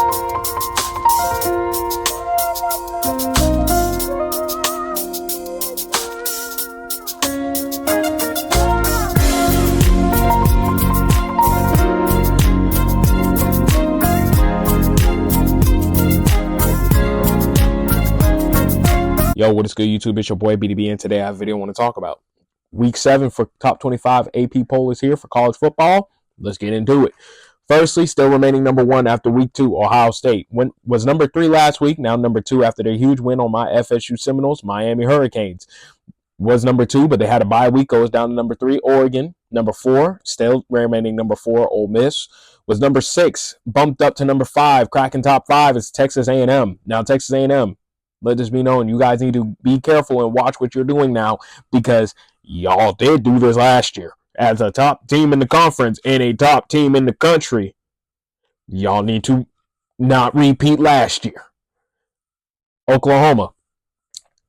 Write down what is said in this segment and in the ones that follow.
Yo, what is good, YouTube? It's your boy BDB, and today I have a video I want to talk about. Week 7 for top 25 AP poll is here for college football. Let's get into it. Firstly, still remaining number 1 after week 2, Ohio State. Was number 3 last week, now number 2 after their huge win on my FSU Seminoles, Miami Hurricanes. Was number 2, but they had a bye week, goes down to number 3, Oregon. Number 4, still remaining number 4, Ole Miss. Was number 6, bumped up to number 5, cracking top 5 is Texas A&M. Now Texas A&M, let this be known, you guys need to be careful and watch what you're doing now, because y'all did do this last year as a top team in the conference and a top team in the country. Y'all need to not repeat last year. Oklahoma,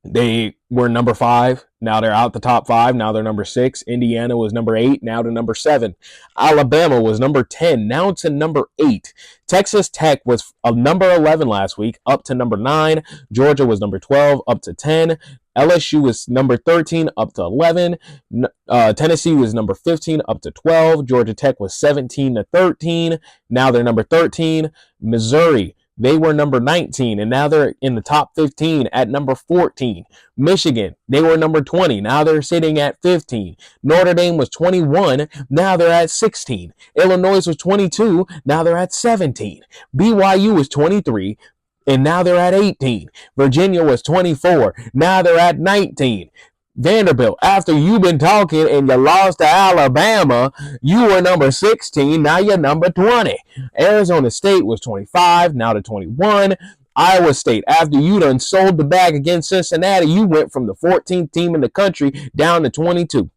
they were number 5. Now they're out the top 5. Now they're number 6. Indiana was number 8. Now to number 7. Alabama was number 10. Now to number 8. Texas Tech was number 11 last week, up to number 9. Georgia was number 12, up to 10. LSU was number 13, up to 11. Tennessee was number 15, up to 12. Georgia Tech was 17 to 13. Now they're number 13. Missouri, they were number 19, and now they're in the top 15 at number 14. Michigan, they were number 20. Now they're sitting at 15. Notre Dame was 21. Now they're at 16. Illinois was 22. Now they're at 17. BYU was 23, and now they're at 18. Virginia was 24. Now they're at 19. Vanderbilt, after you've been talking and you lost to Alabama, you were number 16, now you're number 20. Arizona State was 25, now to 21. Iowa State, after you done sold the bag against Cincinnati, you went from the 14th team in the country down to 22.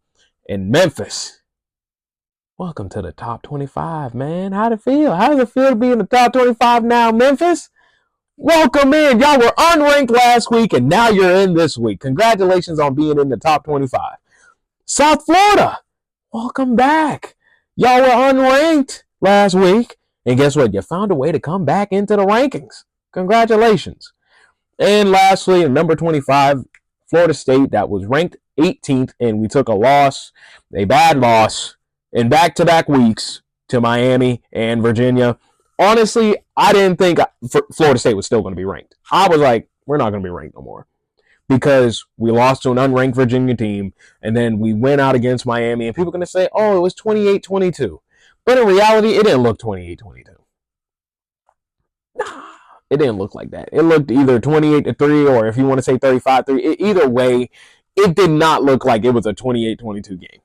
And Memphis, welcome to the top 25, man. How'd it feel? How does it feel to be in the top 25 now, Memphis? Welcome in. Y'all were unranked last week, and now you're in this week. Congratulations on being in the top 25. South Florida, welcome back. Y'all were unranked last week, and guess what? You found a way to come back into the rankings. Congratulations. And lastly, at number 25, Florida State, that was ranked 18th, and we took a loss, a bad loss, in back-to-back weeks to Miami and Virginia. Honestly, I didn't think Florida State was still going to be ranked. I was like, we're not going to be ranked no more, because we lost to an unranked Virginia team, and then we went out against Miami, and people are going to say, oh, it was 28-22. But in reality, it didn't look 28-22. Nah, it didn't look like that. It looked either 28-3, or if you want to say 35-3. Either way, it did not look like it was a 28-22 game.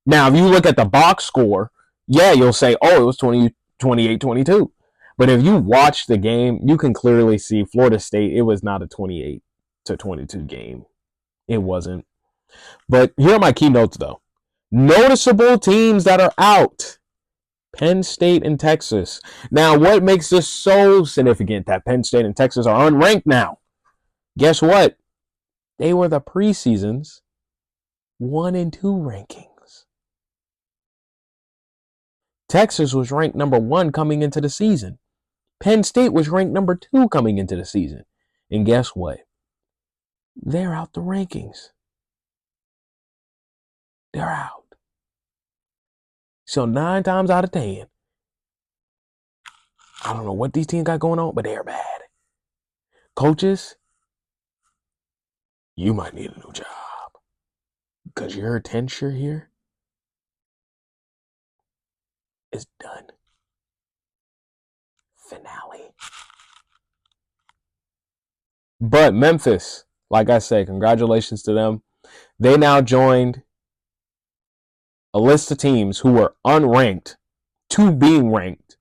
Now, if you look at the box score, yeah, you'll say, oh, it was 28-22. But if you watch the game, you can clearly see Florida State, it was not a 28-22 game. It wasn't. But here are my key notes, though. Noticeable teams that are out. Penn State and Texas. Now, what makes this so significant that Penn State and Texas are unranked now? Guess what? They were the preseason's 1 and 2 rankings. Texas was ranked number 1 coming into the season. Penn State was ranked number 2 coming into the season. And guess what? They're out the rankings. They're out. So 9 times out of 10, I don't know what these teams got going on, but they're bad. Coaches, you might need a new job, because your tenure here is done. Finale. But Memphis, like I say, congratulations to them. They now joined a list of teams who were unranked to being ranked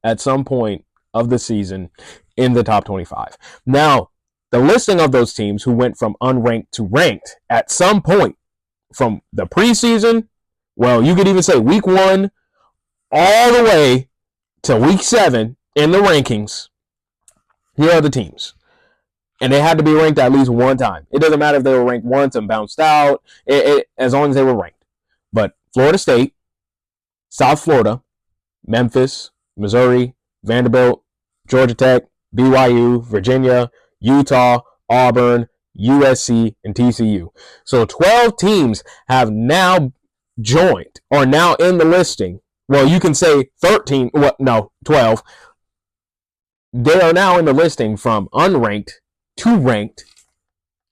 at some point of the season in the top 25. Now, the listing of those teams who went from unranked to ranked at some point from the preseason, well, you could even say week 1 all the way to week 7 in the rankings. Here are the teams. And they had to be ranked at least one time. It doesn't matter if they were ranked once and bounced out, as long as they were ranked. But Florida State, South Florida, Memphis, Missouri, Vanderbilt, Georgia Tech, BYU, Virginia, Utah, Auburn, USC, and TCU. So 12 teams have now joined or now in the listing. Well, you can say 13. What? No, 12. They are now in the listing from unranked to ranked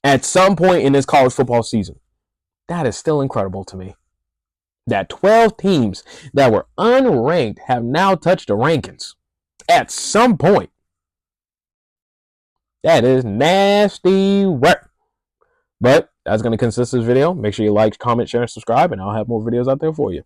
at some point in this college football season. That is still incredible to me. That 12 teams that were unranked have now touched the rankings at some point. That is nasty work. But that's going to consist of this video. Make sure you like, comment, share, and subscribe, and I'll have more videos out there for you.